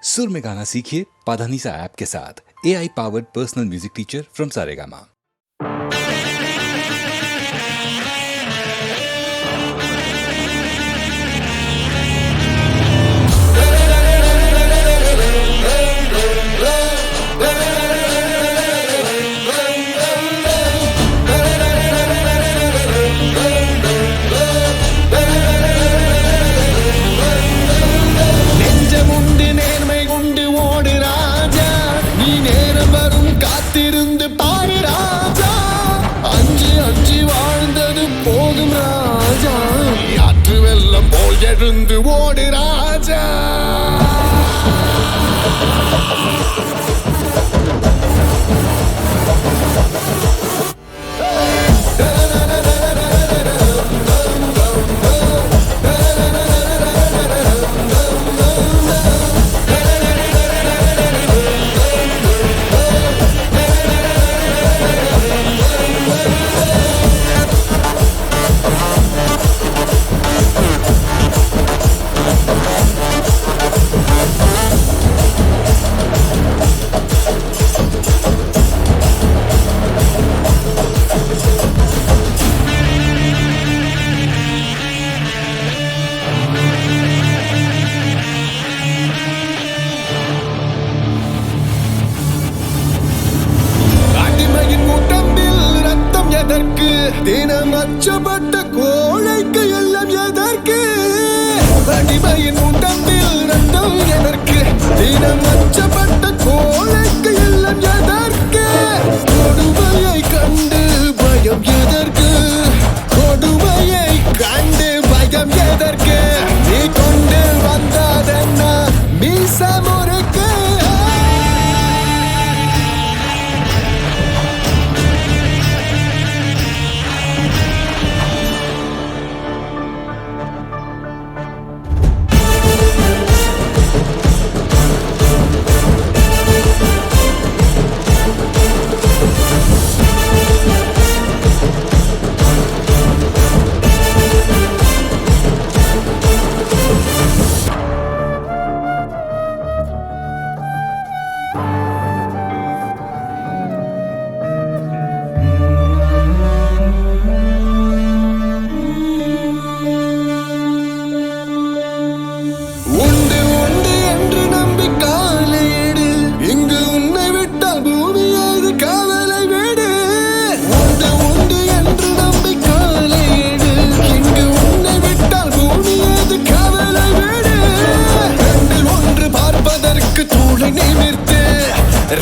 सुर में गाना सीखिए पाधानीसा ऐप के साथ। AI powered personal music teacher from Saregama. திருந்து பாரு ராஜா, அஞ்சு அஞ்சு வாழ்ந்தது போதும் ராஜா, ஆற்று வெள்ளம் போல் எழுந்து ஓடு ராஜா. தினம் அச்சப்பட்ட கோழைக்கு எல்லாம் எதற்கு? அடிமையின் உடம்பில் ரத்தம் எதற்கு? தினம் அச்சப்பட்ட கோழைக்கு எல்லாம் எதற்கு? கொடுமையை கண்டு பயம் எதற்கு? கொடுமையை கண்டு பயம் எதற்கு? நீ கொண்டு வந்ததென்ன மீச முறுக்கு?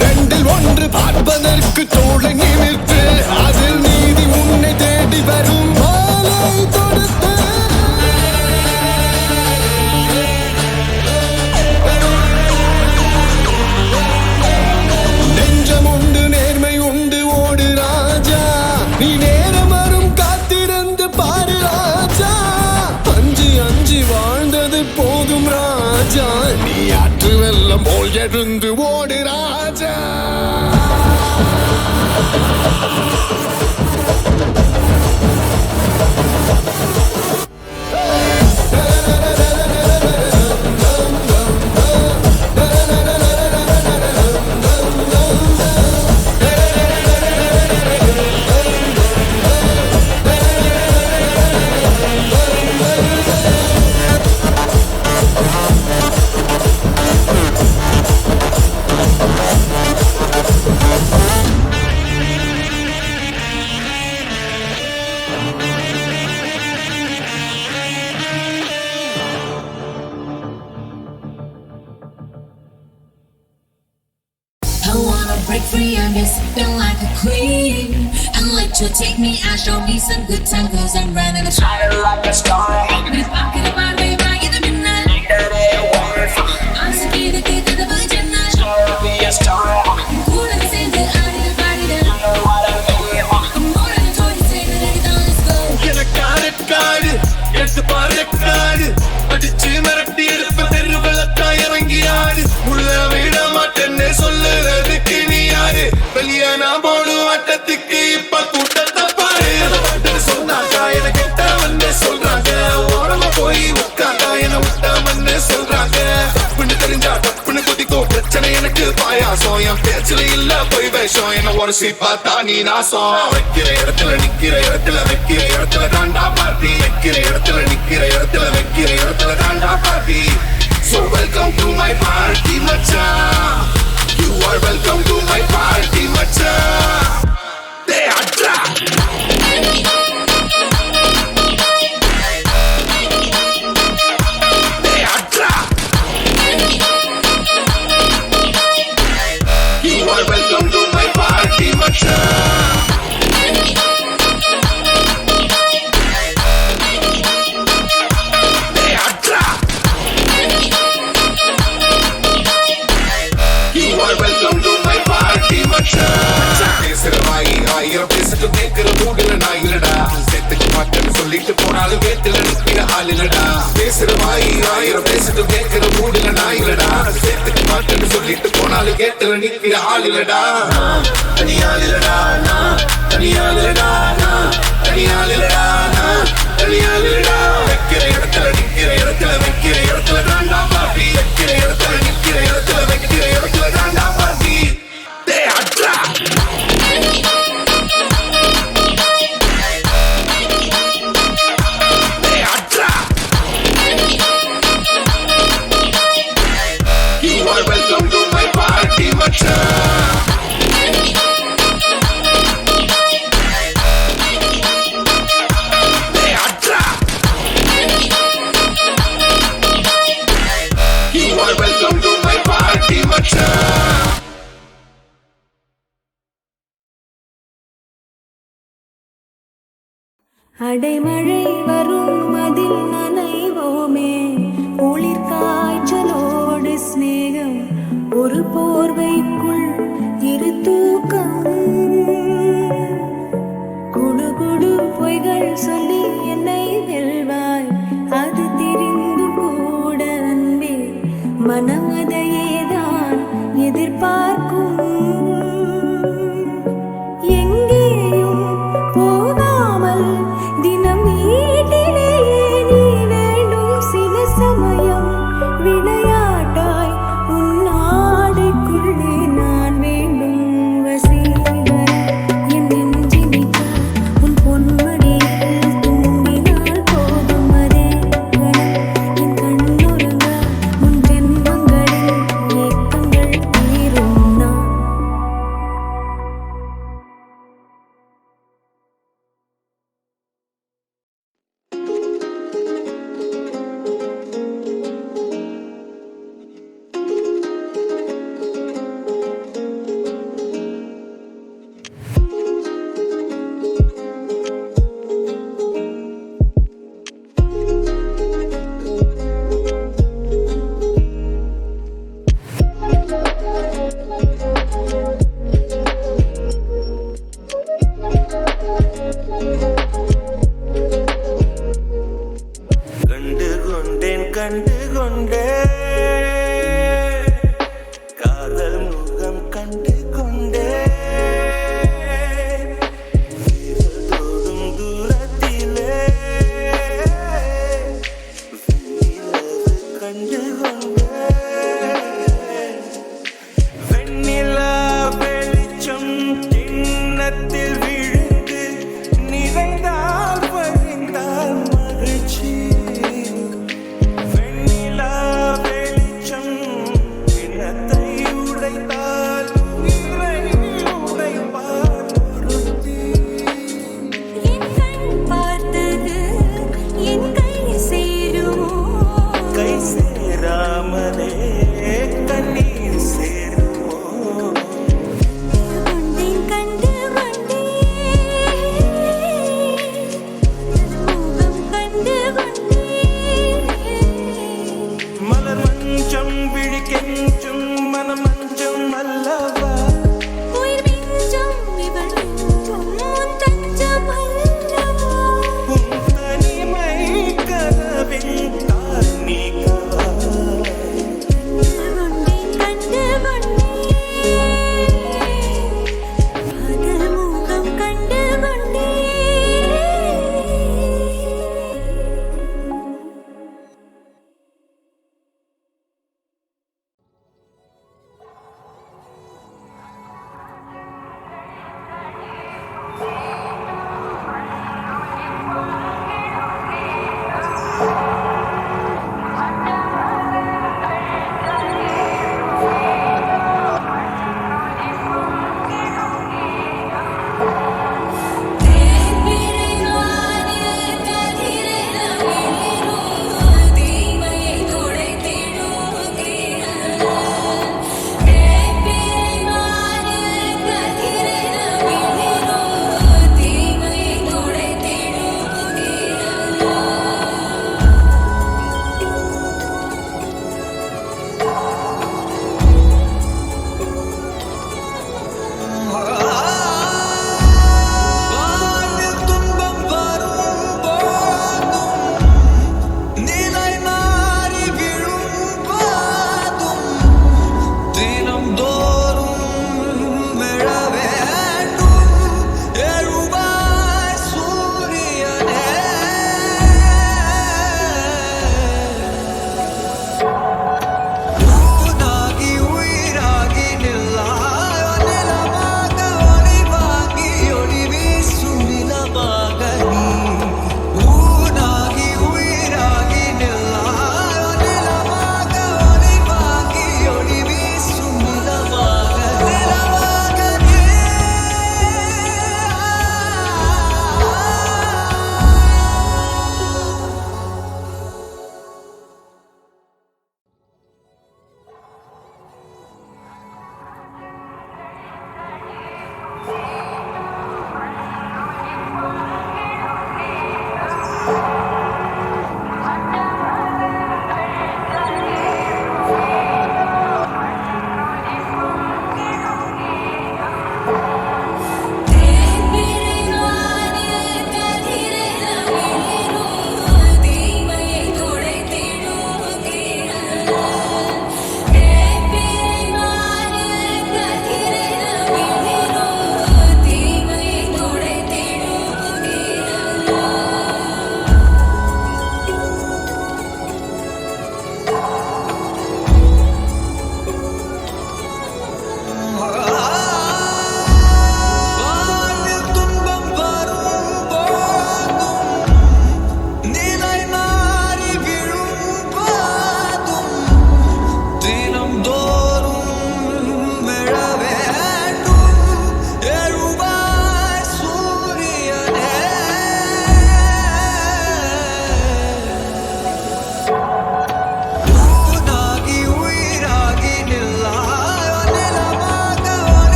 ரெண்டில் ஒன்று பார்ப்பதற்கு தோளை நிமிர்த்து, அதில் நீதி உன்னை தேடி வரும் மாலை தொடுத்து. நெஞ்சம் உண்டு நேர்மை உண்டு ஓடு ராஜா, நீ நேரம் வரும் காத்திருந்து பாரு ராஜா, அஞ்சு அஞ்சு வாழ்ந்தது போதும் ராஜா, நீ ஆற்று வெள்ளம் போல் எழுந்து ஓடு ராஜா. Break free and be sipping like a queen, and let you take me out, show me some good time, cause I'm running a shine like a star. Me pocket of my way back in the midnight. I'm so good at the budget night. Be a star. Cool and say that I need a body that I know what I mean. I'm more than a toy to say that every time let's go. Get a card, get the party card. அடிச்சு மிரட்டி எடுப்ப தெருவலத்தா இறங்கியாடு, உள்ள விட மாட்டேன்னு சொல்லுறதுக்கு நீ யாரு? வெளியே நான் போடும் வட்டத்துக்கு இப்ப கூட்டத்தை பாரு. சொன்னாக்கா எனக்கு கிட்ட வந்து சொல்றாங்க, ஓரமா போய் பப்புன்னு குதிக்கும் பிரச்சனை எனக்கு பாயாசம் என் பேச்சுல இல்ல போய் வேஷம் என்ன உரசி பார்த்தா நீ நாசம் வைக்கிற இடத்துல நிக்கிற இடத்துல வைக்கிற இடத்துல தாண்டா பார்ட்டி வைக்கிற இடத்துல நிக்கிற இடத்துல வைக்கிற இடத்துல தாண்டா party So welcome to my party மச்சான் You are welcome to my party மச்சான் They are drunk They are drunk You are welcome to my party மச்சான் They are drunk You are welcome to my party மச்சான் பேசுற வாய் ஆயிரம் பேசட்டும் கேட்கிற மூடுல நான் இல்லடா செத்துக்கு மாட்டேன்னு சொல்லிட்டு போனாலும் கேட்டுல நிக்கிற ஆள் இல்லடா பேசுற வாய் ஆயிரம் பேசட்டும் கேட்கிற மூடுல நான் இல்லடா செத்துக்கு மாட்டேன்னு சொல்லிட்டு போனாலும் கேட்டுல நிக்கிற ஆள் இல்லடா தனியாள் இல்லடா தனியாள் இல்லடா தனியாள் இல்லடா தனியாள் இல்லடா வைக்கிற இடத்துல நிக்கிற இடத்துல வைக்கிற இடத்துல தாண்டா பாப்பி வைக்கிற இடத்துல நிக்கிற இடத்துல வைக்கிற இடத்துல தாண்டா பாப்பி They are drunk They are drunk You are welcome to my party மச்சான் They are drunk You are welcome to my party மச்சான் அடைமழை வரும் அதில் நனைவோமே குளிர் காய்ச்சலோடு சிநேகம் ஒரு போர்வைக்குள் இரு தூக்கம் குடு குடு பொய்கள் சொல்லி என்னை வெல்வாய் அது தெரிந்து கூட அன்பே மனம் அதையேதான் எதிர்பார்க்கும் எங்கேயும் போகாமல் தினம் வீட்டிலேயே நீ வேண்டும் சில சமயம் விளையாட்டாய் உன் ஆடைக்குள்ளே நான் வேண்டும் வசீகரம் என் நெஞ்சினிக்க உன் பொன்மடியில் தூங்கினால் போகும் அதே கணம் என் கண்ணுறங்க உன் ஜென்மங்களில் ஏக்கங்கள் தீரும்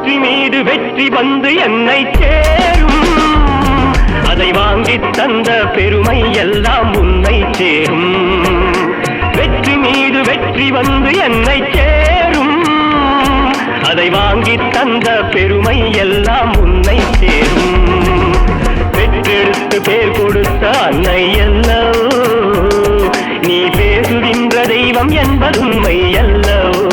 வெற்றி மீது வெற்றி வந்து என்னை சேரும், அதை வாங்கி தந்த பெருமை எல்லாம் உன்னை சேரும். வெற்றி மீது வெற்றி வந்து என்னை சேரும், அதை வாங்கி தந்த பெருமை எல்லாம் உன்னை சேரும். பெற்றெடுத்து பேர் கொடுத்த அன்னை அல்லவோ, நீ பேசுகின்ற தெய்வம் என்பது உண்மை அல்லவோ.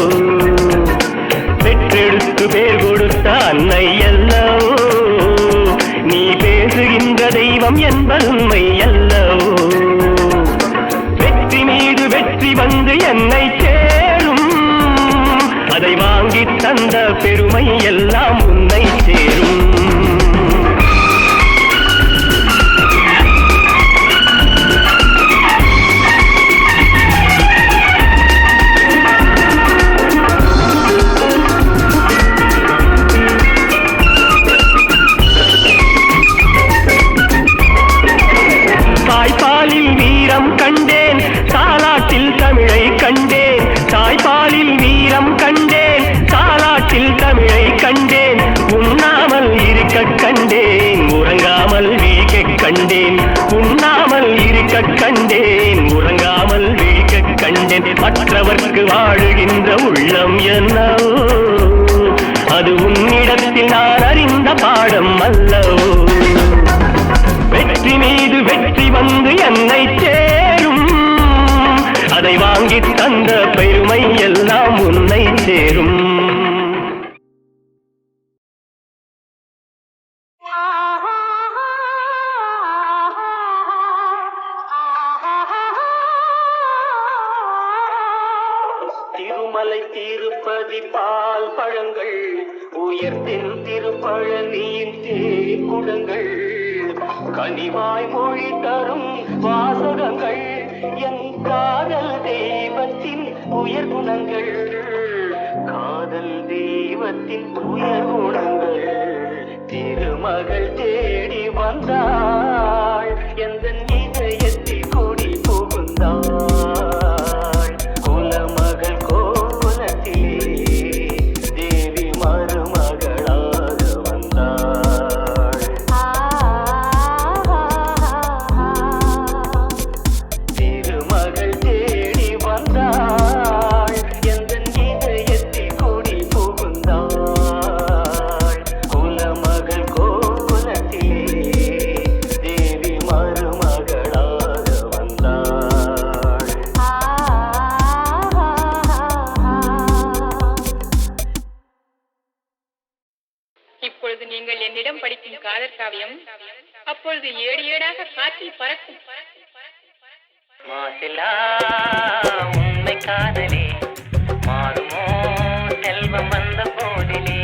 பெற்றெடுத்து பேர் கொடுத்த அன்னை அல்லவோ, நீ பேசுகின்ற தெய்வம் என்பது உண்மை அல்லவோ. வெற்றி மீது வெற்றி வந்து என்னை சேரும், அதை வாங்கி தந்த பெருமை எல்லாம் உன்னை சேரும். தாய்ப்பாலில் வீரம் கண்டேன், தாலாட்டில் தமிழை கண்டேன். தாய்ப்பாலில் வீரம் கண்டேன், தாலாட்டில் தமிழை கண்டேன். உண்ணாமல் இருக்க கண்டேன், உறங்காமல் விழிக்க கண்டேன். உண்ணாமல் இருக்க கண்டேன், உறங்காமல் விழிக்க கண்டேன். மற்றவர்க்கு வாழுகின்ற உள்ளம் என்னவோ, அது உன்னிடத்தில் நான் அறிந்த பாடம் அல்லவோ. வெற்றி மீது வெற்றி வந்து என்னை சேரும், அதை வாங்கி தந்த பெருமை எல்லாம் உன்னை சேரும். திருமலை திருப்பதி பால் பழங்கள், உயர்த்தின் திருப்பழனியின் தேக்குடங்கள், கனிவாய் மொழி தரும் வாசகங்கள், என் காதல் தெய்வத்தின் உயர் குணங்கள். காதல் தெய்வத்தின் உயர் குணங்கள். திருமகள் தேடி வந்தாள், எந்த இதயத்தில் கூடி புகுந்தாள். குலமகள் கோலத்திலே தேவி மருமகளாக வந்தாள். திருமகள் தேடி வந்தாள், எந்த இதயத்தில் கூடி புகுந்தாள். குலமகள் கோலத்திலே தேவி மருமகளாக வந்தாள். இப்பொழுது நீங்கள் என்னிடம் படிக்கும் காதற் காவியம் அப்பொழுது ஏடு ஏடாக காற்றில் பறக்கும். மாசிலா உண்மை காதலே, மாறுமோ செல்வம் வந்த போதிலே.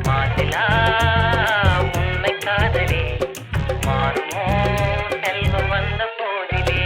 மாசிலா உண்மை காதலே, மாறுமோ செல்வம் வந்த போதிலே.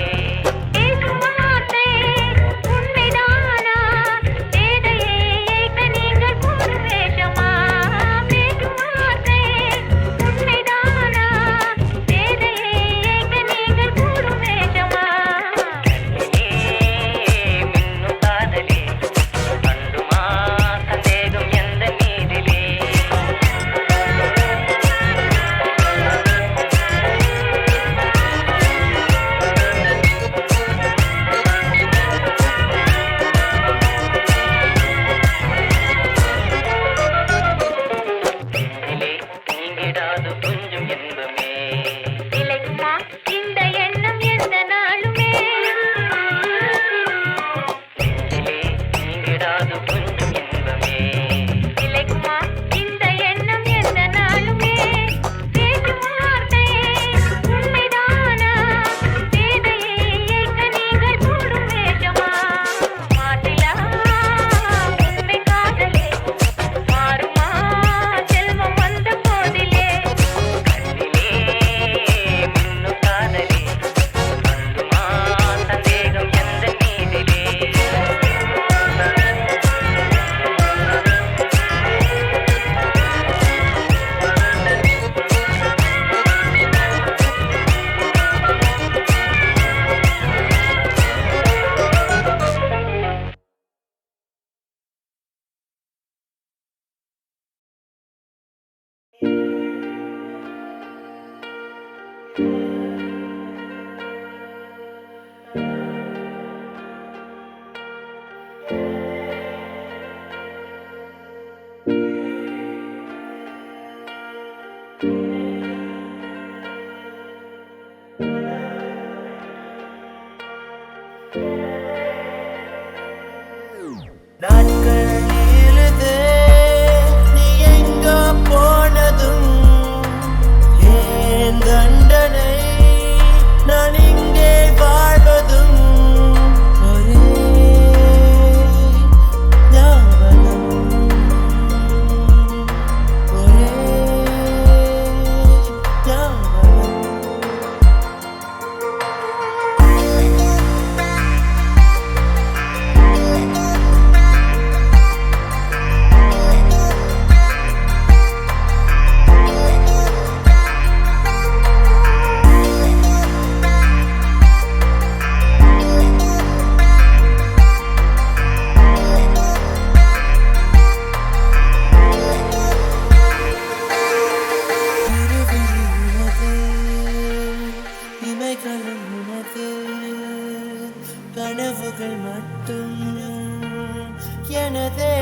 கனவுகள் மட்டும் எனதே